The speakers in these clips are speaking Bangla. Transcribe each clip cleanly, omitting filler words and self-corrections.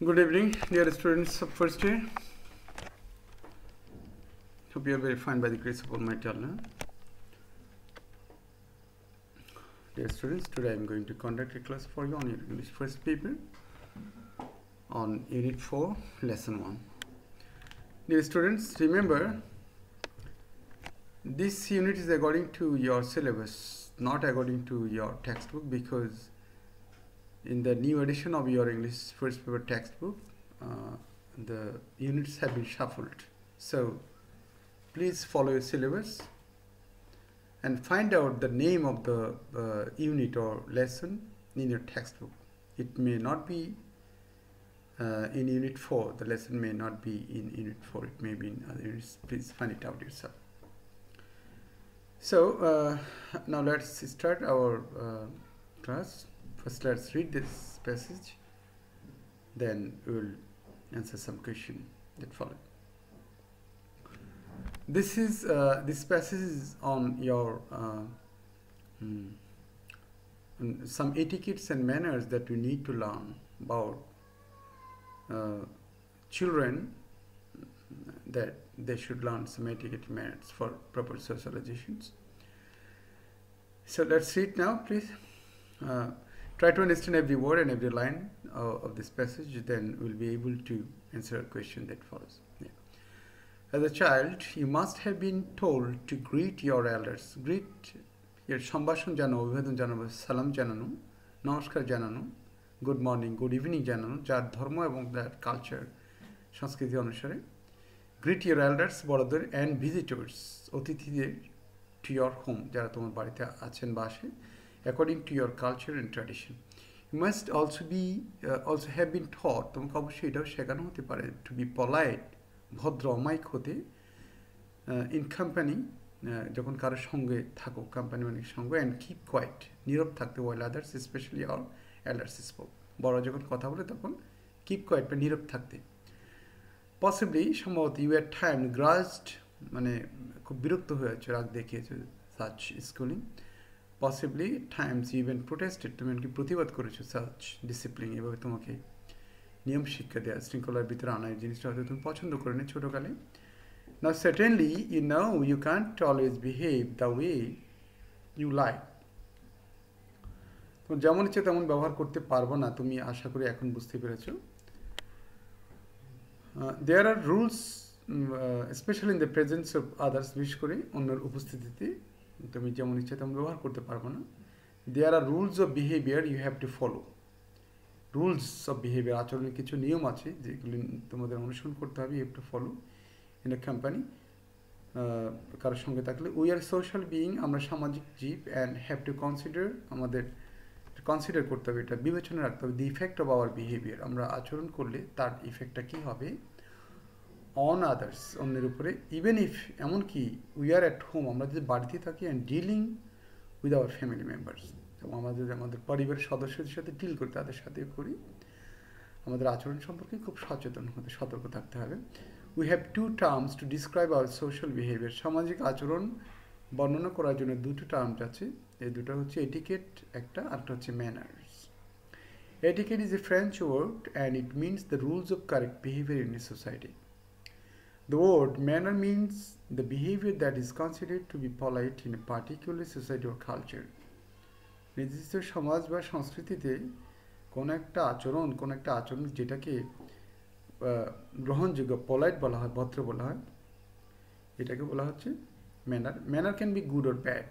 Good evening, dear students of first year. Hope you are very fine by the grace of Almighty Allah. Dear students, today I am going to conduct a class for you on your English first paper on Unit 4, Lesson 1. Dear students, remember this unit is according to your syllabus, not according to your textbook, because in the new edition of your English first paper textbook, the units have been shuffled. So please follow your syllabus and find out the name of the unit or lesson in your textbook. It may not be in Unit 4. The lesson may not be in Unit 4. It may be in other units. Please find it out yourself. So now let's start our class. First, let's read this passage, then we will answer some question that follow. This passage is on your some etiquettes and manners that we need to learn about children, that they should learn some etiquette manners for proper socializations. So let's read now, please. Try to understand every word and every line of this passage, then we'll be able to answer a question that follows. Yeah. As a child, you must have been told to greet your elders. Greet your সম্ভাষণ জানানো, অভিবাদন জানানো, সালাম জানানো, নমস্কার জানানো, গুড মর্নিং, গুড ইভিনিং জানানো, যার ধর্ম এবং যার কালচার সংস্কৃতি অনুসারে। গ্রিট ইউর এল্ডার্স, বড়দের, অ্যান্ড ভিজিটর্স, অতিথিদের, টু ইয়োর হোম, যারা তোমার বাড়িতে আছেন বা আসে, according to your culture and tradition. You must also have been taught, তোমাকে অবশ্যই এটাও শেখানো হতে পারে, to be polite, ভদ্র, অমায়িক হতে, in company, যখন কারোর সঙ্গে থাকো, কোম্পানি মানে সঙ্গ, and keep quiet, নীরব থাকতে, while others, especially our elders spoke. বড় যখন কথা বলে তখন keep quiet বা নীরব থাকতে. Possibly, সম্ভবত, you at times grudged, মানে খুব বিরক্ত হয়েছে, রাগ দেখিয়েছে, such schooling. Possibly times you even protested, তুমি কি প্রতিবাদ করেছো, such discipline, এভাবে তোমাকে নিয়ম শিক্ষা দেওয়া, শৃঙ্খলার ভিতরে আনা, এই জিনিসটা হয়তো তুমি পছন্দ করে নি ছোটকালে। Now certainly you know you can't always behave the way you like. তো যেমন ইচ্ছে তেমন ব্যবহার করতে পারবো না, তুমি আশা করি এখন বুঝতে পেরেছো। There are rules, especially in the presence of others, বিশেষ করে অন্যের উপস্থিতিতে তুমি যেমন ইচ্ছে তেমন ব্যবহার করতে পারবো না। There are rules of behavior you have to follow. Rules of behavior, আচরণের কিছু নিয়ম আছে যেগুলি তোমাদের অনুসরণ করতে হবে, you have to follow in a company, কারোর সঙ্গে থাকলে। We are social being, আমরা সামাজিক জীব, and have to consider, আমাদের কনসিডার করতে হবে, এটা বিবেচনা রাখতে হবে, the effect of our behavior, আমরা আচরণ করলে তার ইফেক্টটা কি হবে, on others, অন্যের উপরে, even if, এমনকি we are at home, আমরা যদি বাড়িতে থাকি, and dealing with our family members, এবং আমাদের পরিবারের সদস্যদের সাথে ডিল করি, তাদের সাথে করি, আমাদের আচরণ সম্পর্কে খুব সচেতন হতে, সতর্ক থাকতে হবে। We have two terms to describe our social behavior. সামাজিক আচরণ বর্ণনা করার জন্য দুটো টার্মস আছে, এই দুটো হচ্ছে এটিকেট একটা, আরেকটা হচ্ছে manners. Etiquette is a French word and it means the rules of correct behavior in a society. The word manner means the behavior that is considered to be polite in a particular society or culture. নির্দিষ্ট সমাজ বা সংস্কৃতিতে কোন একটা আচরণ যেটাকে গ্রহণযোগ্য, পলাইট বলা হয়, ভদ্র বলা হয়, এটাকে বলা হচ্ছে manner. Manner can be good or bad.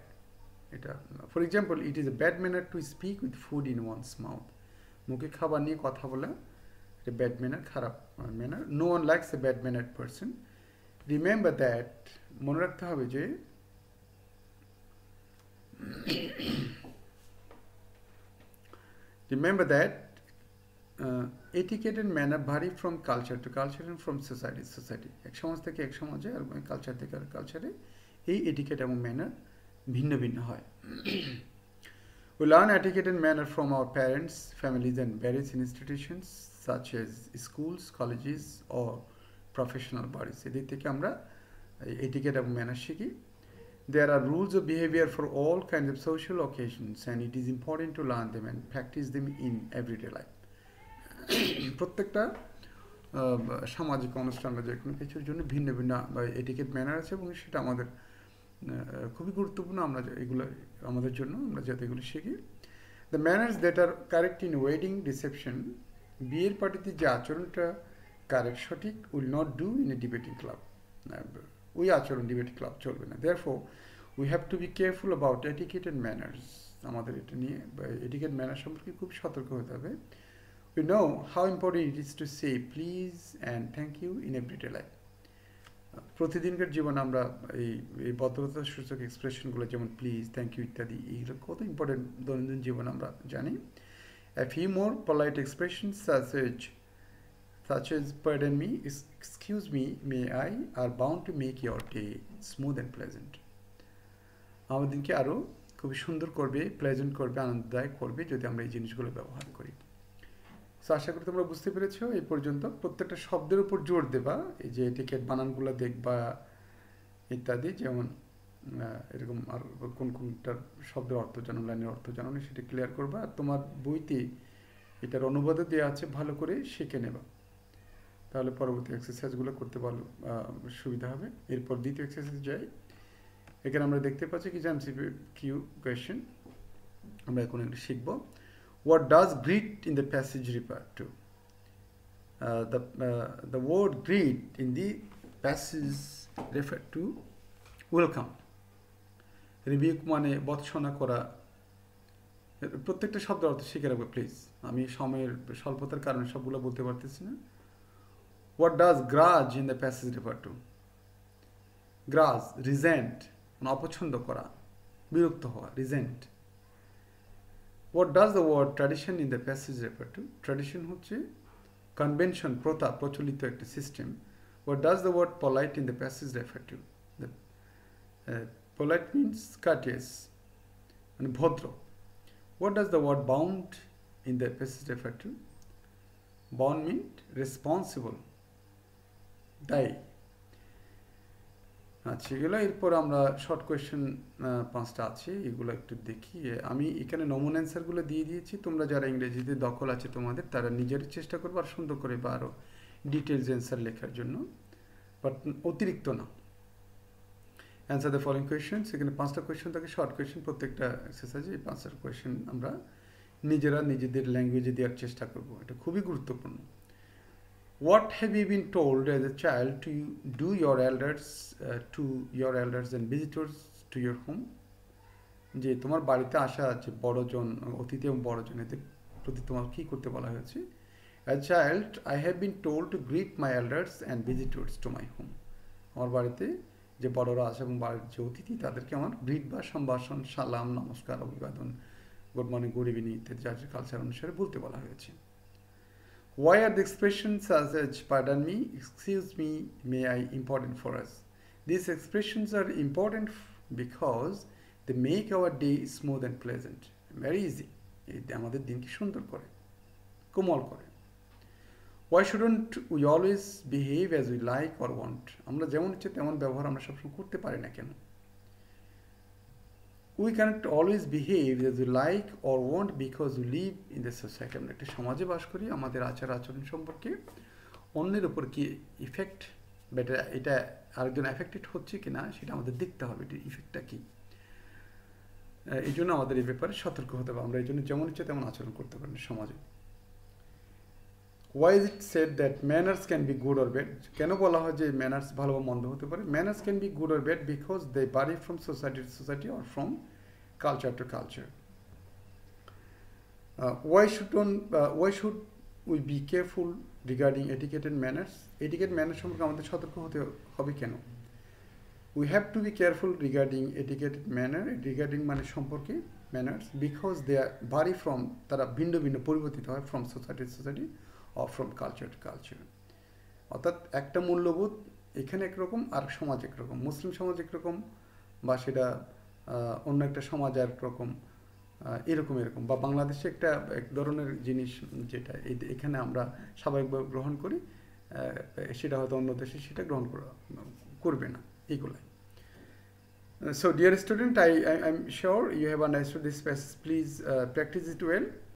এটা for example, it is a bad manner to speak with food in one's mouth, মুখে খাবার নিয়ে কথা বলা এটা ব্যাড ম্যানার, খারাপ manner. No one likes a bad mannered person. Remember that, মনে রাখতে হবে যে etiquette and manner vary from culture to culture and from society to society. এক সমাজ থেকে এক সমাজে আর কালচার থেকে আর কালচারে এই এটিকেট এবং ম্যানার ভিন্ন ভিন্ন হয়। We learn etiquette and manner from our parents, families and various institutions such as schools, colleges or professional bodies. এদের থেকে আমরা এটিকেট এবং ম্যানার শিখি। There are rules of behavior for all kinds of social occasions and it is important to learn them and practice them in everyday life. প্রত্যেকটা সামাজিক অনুষ্ঠান বা যে কোনো কিছুর জন্য ভিন্ন ভিন্ন এটিকেট ম্যানার আছে এবং সেটা আমাদের খুবই গুরুত্বপূর্ণ। আমরা এগুলো আমাদের জন্য আমরা যাতে এগুলো শিখি। The manners that are correct in wedding reception, বিয়ের পার্টিতে যে আচরণটা কারেক্ট সঠিক, will not do in a debating club. ওই আচরণ ডিবেটিং ক্লাব চলবে না। Therefore we have to be careful about etiquette and manners. আমাদের এটা নিয়ে এটিকেট ম্যানার সম্পর্কে খুব সতর্ক হতে হবে। We know how important it is to say please and thank you in everyday life. প্রতিদিনকার জীবনে আমরা এই ভদ্রতা সূচক এক্সপ্রেশনগুলো যেমন প্লিজ, থ্যাংক ইউ ইত্যাদি, এইগুলো কত ইম্পর্টেন্ট দৈনন্দিন জীবনে আমরা জানি। A few more polite expressions such as pardon me, excuse me, may I, are bound to make your day smooth and pleasant. আমাদের দিনকে আরও খুবই সুন্দর করবে, প্লেজেন্ট করবে, আনন্দদায়ক করবে যদি আমরা এই জিনিসগুলো ব্যবহার করি। সো আশা করি তোমরা বুঝতে পেরেছো। এই পর্যন্ত প্রত্যেকটা শব্দের উপর জোর দেবা, এই যে টিকেট বানানগুলো দেখবা ইত্যাদি, যেমন এরকম আর কোন কোনটার শব্দের অর্থ জানো, লাইনের অর্থ জানো না, সেটা ক্লিয়ার করবা। আর তোমার বইতে এটার অনুবাদও দেওয়া আছে, ভালো করে শিখে নেবা, তাহলে পরবর্তী এক্সারসাইজগুলো করতে ভালো সুবিধা হবে। এরপর দ্বিতীয় এক্সারসাইজ যাই। এখানে আমরা দেখতে পাচ্ছি কি এমসিকিউ কোয়েশ্চেন, আমরা এখন এগুলো শিখবো। What does greet in the passage refer to? The word greet in the passage refer to welcome. রিবিক মানে বৎসনা করা। প্রত্যেকটা শব্দের অর্থ শিখে রাখবে প্লিজ, আমি সময়ের স্বল্পতার কারণে সবগুলো বলতে পারতেছি না। What does grudge in the passage refer to? grudge, resent, মানে অপছন্দ করা, বিরক্ত হওয়া, resent. What does the word tradition in the passage refer to? Tradition হচ্ছে convention, প্রথা, প্রচলিত একটা system. What does the word polite in the passage refer to? The, polite means courteous, মানে ভদ্র। What does the word bound in the passage refer to? Bound means responsible, দায়ী। আচ্ছা, এগুলো এরপর আমরা শর্ট কোয়েশ্চেন 5টা আছে, এগুলো একটু দেখি। আমি এখানে নমুনা অ্যান্সারগুলো দিয়ে দিয়েছি, তোমরা যারা ইংরেজিতে দখল আছে তোমাদের, তারা নিজের চেষ্টা করবে আর সুন্দর করে বা আরও ডিটেলস অ্যান্সার লেখার জন্য, বাট অতিরিক্ত না। অ্যান্সার দ্য ফলোইং কোয়েশ্চেন্স, এখানে 5টা কোয়েশ্চেন থাকে, শর্ট কোয়েশ্চেন। প্রত্যেকটা এক্সারসাইজে এই 5টা কোয়েশ্চেন আমরা নিজেদের ল্যাঙ্গুয়েজে দেওয়ার চেষ্টা করব, এটা খুবই গুরুত্বপূর্ণ। What have you been told as a child to do your elders and visitors to your home? যে তোমার বাড়িতে আসা যে বড়জন, অতিথি এবং বড়জন, এদের প্রতি তোমার কী করতে বলা হয়েছে? As a child, I have been told to greet my elders and visitors to my home. আমার বাড়িতে যে বড়রা আসে এবং বাড়ির যে অতিথি, তাদেরকে আমার গ্রিট বা সম্ভাষণ, সালাম, নমস্কার, অভিবাদন, গুড মর্নিং, গুড ইভিনিং ইত্যাদি যার কালচার অনুসারে বলতে বলা হয়েছে। Why are the expressions such as pardon me, excuse me, may I important for us? These expressions are important because they make our day smooth and pleasant. Very easy. আমাদের দিনকে সুন্দর করে, কোমল করে। Why shouldn't we always behave as we like or want? আমরা যেমন ইচ্ছে তেমন ব্যবহার আমরা সবসময় করতে পারি না কেন? We cannot always behave as we like or want because we live in the society. আমরা একটা সমাজে বাস করি, আমাদের আচার আচরণ সম্পর্কে অন্যের উপর কি ইফেক্ট, এটা আরেকজন এফেক্টেড হচ্ছে কি না সেটা আমাদের দেখতে হবে, এটির ইফেক্টটা কী। এই জন্য আমাদের এই ব্যাপারে সতর্ক হতে হবে, আমরা এই জন্য যেমন ইচ্ছে তেমন আচরণ করতে পারি না সমাজে। Why is it said that manners can be good or bad? কেন বলা হয় যে ম্যানার্স ভালো বা মন্দ হতে পারে? Manners can be good or bad because they vary from society to society or from culture to culture. Why should we be careful regarding etiquette and manners? Etiquette manners সম্পর্কে আমাদের সতর্ক হতে হবে কেন? We have to be careful regarding etiquette and manner, regarding মানে সম্পর্কে, manners, because they are vary from, তারা ভিন্ন ভিন্ন পরিবর্তিত হয় from society to society or from culture to culture. অর্থাৎ একটা মূল্যবোধ এখানে একরকম আর সমাজ একরকম, মুসলিম সমাজ একরকম বা সেটা অন্য একটা সমাজ আর একরকম, এরকম বা বাংলাদেশে একটা এক ধরনের জিনিস যেটা এখানে আমরা স্বাভাবিকভাবে গ্রহণ করি, সেটা হয়তো অন্য দেশে সেটা গ্রহণ করবে না, এইগুলাই। So dear student, I'm sure you have understood this passage. Please practice it well.